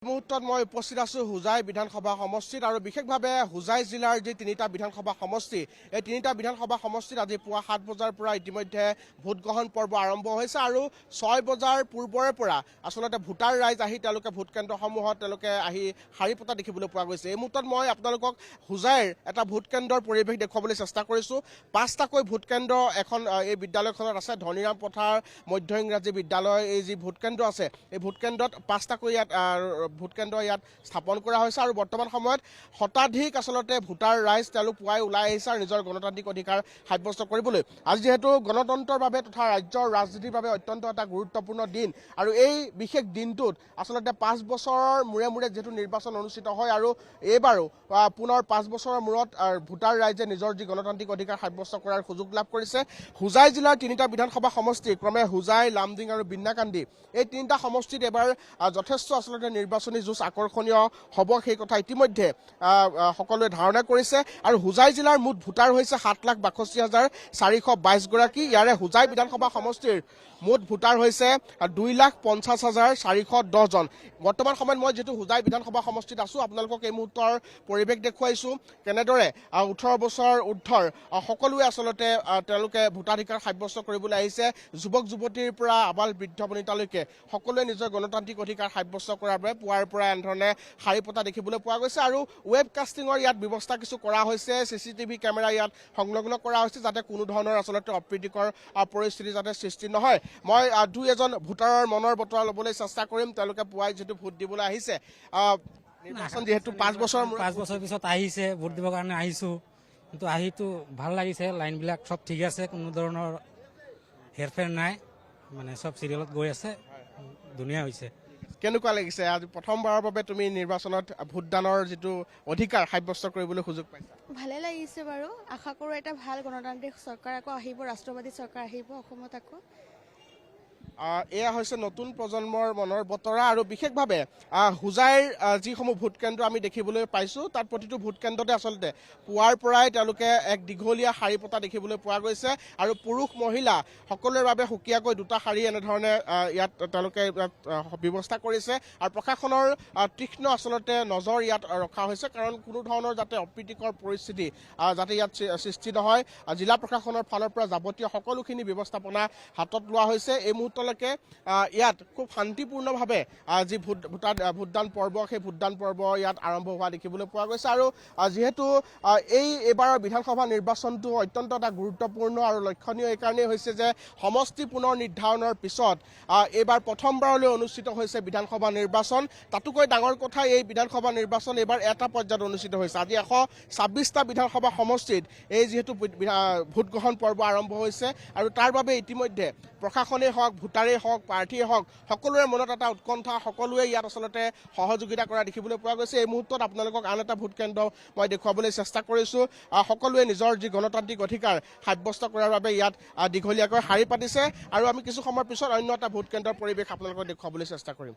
মুহূৰ্তত মই উপস্থিত আছো হুজাই বিধানসভা সমষ্টিত আৰু বিশেষভাৱে হুজাই জিলাৰ যি তিনিটা বিধানসভা সমষ্টি এই তিনিটা বিধানসভা সমষ্টিত আজি পুৱা 7 বজাৰ পৰা ইতিমধ্যে ভোটগ্ৰহণ পৰ্ব আৰম্ভ হৈছে আৰু 6 বজাৰ পূৰ্বৰে পৰা আচলতে ভোটাৰ ৰাইজ আহি তেওঁলোকে ভোট কেন্দ্ৰসমূহত তেওঁলোকে আহি শাৰী পতা দেখিবলৈ পোৱা গৈছে। এই মুহূৰ্তত মই আপোনালোকক হুজাইৰ এটা ভোট কেন্দ্ৰৰ পৰিৱেশ দেখুৱাবলৈ চেষ্টা কৰিছো। 5টাকৈ ভোট কেন্দ্ৰ এখন এই বিদ্যালয়খনত আছে। ধনীৰাম পথাৰ মধ্য ইংৰাজী বিদ্যালয় এই যি ভোট কেন্দ্ৰ আছে এই ভোট কেন্দ্ৰত 5টাকৈ ইয়াত ভোট কেন্দ্ৰ ইয়াত স্থাপন কৰা হৈছে আৰু বৰ্তমান সময়ত শতাধিক আচলতে ভোটাৰ ৰাইজ তেওঁলোক পুৱাই ওলাই আহিছে আৰু নিজৰ গণতান্ত্ৰিক অধিকাৰ সাব্যস্ত কৰিবলৈ। আজি যিহেতু গণতন্ত্ৰৰ বাবে তথা ৰাজ্যৰ ৰাজনীতিৰ বাবে অত্যন্ত এটা গুৰুত্বপূৰ্ণ দিন আৰু এই বিশেষ দিনটোত আচলতে 5 বছৰৰ মূৰে মূৰে যিহেতু নিৰ্বাচন অনুষ্ঠিত হয় আৰু এইবাৰো পুনৰ 5 বছৰৰ মূৰত ভোটাৰ ৰাইজে নিজৰ যি গণতান্ত্ৰিক অধিকাৰ সাব্যস্ত কৰাৰ সুযোগ লাভ কৰিছে। হুজাই জিলাৰ তিনিটা বিধানসভা সমষ্টি ক্ৰমে হুজাই, লামডিং আৰু বিন্নাকান্দি এই তিনিটা সমষ্টিত এবাৰ যথেষ্ট আচলতে নিৰ্বাচনী যুঁজ আকৰ্ষণীয় হ'ব সেই কথা ইতিমধ্যে সকলোৱে ধাৰণা কৰিছে আৰু হুজাই জিলাৰ মুঠ ভোটাৰ হৈছে 7,62,422 গৰাকী। ইয়াৰে হুজাই বিধানসভা সমষ্টিৰ মুঠ ভোটাৰ হৈছে 2,50,410 জন। বৰ্তমান সময়ত মই যিহেতু হুজাই বিধানসভা সমষ্টিত আছো আপোনালোকক এই মুহূৰ্তৰ পৰিৱেশ দেখুৱাইছো কেনেদৰে 18 বছৰ ঊৰ্ধৰ সকলোৱে আচলতে তেওঁলোকে ভোটাধিকাৰ সাব্যস্ত কৰিবলৈ আহিছে। যুৱক যুৱতীৰ পৰা আবাল বৃদ্ধ বনিতালৈকে সকলোৱে নিজৰ গণতান্ত্ৰিক অধিকাৰ সাব্যস্ত কৰাৰ বাবে পুৱাৰ পৰা এনেধৰণে শাৰী পতা দেখিবলৈ পোৱা গৈছে আৰু ৱেব কাষ্টিঙৰ ইয়াত ব্যৱস্থা কিছু কৰা হৈছে। CCTV কেমেৰা ইয়াত সংলগ্ন কৰা হৈছে যাতে কোনো ধৰণৰ আচলতে অপ্ৰীতিকৰ পৰিস্থিতি যাতে সৃষ্টি নহয়। মই দুই এজন ভোটাৰৰ মনৰ বতৰা ল'বলৈ চেষ্টা কৰিম। তেওঁলোকে পুৱাই যিহেতু ভোট দিবলৈ আহিছে নিৰ্বাচন যিহেতু 5 বছৰ পিছত আহিছে ভোট দিবৰ কাৰণে আহিছোঁ, কিন্তু আহিতো ভাল লাগিছে। লাইনবিলাক চব ঠিক আছে, কোনো ধৰণৰ হেৰফেৰ নাই, মানে চব চিৰিয়েলত গৈ আছে, ধুনীয়া হৈছে। কেনেকুৱা লাগিছে আজি প্ৰথমবাৰৰ বাবে তুমি নিৰ্বাচনত ভোটদানৰ যিটো অধিকাৰ সাব্যস্ত কৰিবলৈ সুযোগ পাইছা? ভালে লাগিছে বাৰু। আশা কৰোঁ এটা ভাল গণতান্ত্ৰিক চৰকাৰ আকৌ আহিব, ৰাষ্ট্ৰবাদী চৰকাৰ আহিব অসমত আকৌ। এয়া হৈছে নতুন প্ৰজন্মৰ মনৰ বতৰা আৰু বিশেষভাৱে হুজাইৰ যিসমূহ ভোট কেন্দ্ৰ আমি দেখিবলৈ পাইছোঁ তাত প্ৰতিটো ভোট কেন্দ্ৰতে আচলতে পুৱাৰ পৰাই তেওঁলোকে এক দীঘলীয়া শাৰী পতা দেখিবলৈ পোৱা গৈছে আৰু পুৰুষ মহিলা সকলোৰে বাবে সুকীয়াকৈ দুটা শাৰী এনেধৰণে ইয়াত তেওঁলোকে ব্যৱস্থা কৰিছে আৰু প্ৰশাসনৰ তীক্ষ্ণ আচলতে নজৰ ইয়াত ৰখা হৈছে কাৰণ কোনো ধৰণৰ যাতে অপ্ৰীতিকৰ পৰিস্থিতি যাতে ইয়াত সৃষ্টি নহয়। জিলা প্ৰশাসনৰ ফালৰ পৰা যাৱতীয় সকলোখিনি ব্যৱস্থাপনা হাতত লোৱা হৈছে। এই মুহূৰ্তলৈকে ইয়াত খুব শান্তিপূৰ্ণভাৱে যি ভোটদান পৰ্ব সেই ভোটদান পৰ্ব ইয়াত আৰম্ভ হোৱা দেখিবলৈ পোৱা গৈছে আৰু যিহেতু এইবাৰৰ বিধানসভা নিৰ্বাচনটো অত্যন্ত এটা গুৰুত্বপূৰ্ণ আৰু লক্ষণীয় এইকাৰণেই হৈছে যে সমষ্টি পুনৰ নিৰ্ধাৰণৰ পিছত এইবাৰ প্ৰথমবাৰলৈ অনুষ্ঠিত হৈছে বিধানসভা নিৰ্বাচন। তাতোকৈ ডাঙৰ কথা এই বিধানসভা নিৰ্বাচন এইবাৰ এটা পৰ্যায়ত অনুষ্ঠিত হৈছে। আজি 126টা বিধানসভা সমষ্টিত এই যিহেতু ভোটগ্ৰহণ পৰ্ব আৰম্ভ হৈছে আৰু তাৰ বাবে ইতিমধ্যে প্ৰশাসনেই হওক ভোটাৰেই হওক প্ৰাৰ্থীয়ে হওক সকলোৰে মনত এটা উৎকণ্ঠা, সকলোৱে ইয়াত আচলতে সহযোগিতা কৰা দেখিবলৈ পোৱা গৈছে। এই মুহূৰ্তত আপোনালোকক আন এটা ভোট কেন্দ্ৰ মই দেখুৱাবলৈ চেষ্টা কৰিছোঁ। সকলোৱে নিজৰ যি গণতান্ত্ৰিক অধিকাৰ সাব্যস্ত কৰাৰ বাবে ইয়াত দীঘলীয়াকৈ শাৰী পাতিছে আৰু আমি কিছু সময়ৰ পিছত অন্য এটা ভোট কেন্দ্ৰৰ পৰিৱেশ আপোনালোকক দেখুৱাবলৈ চেষ্টা কৰিম।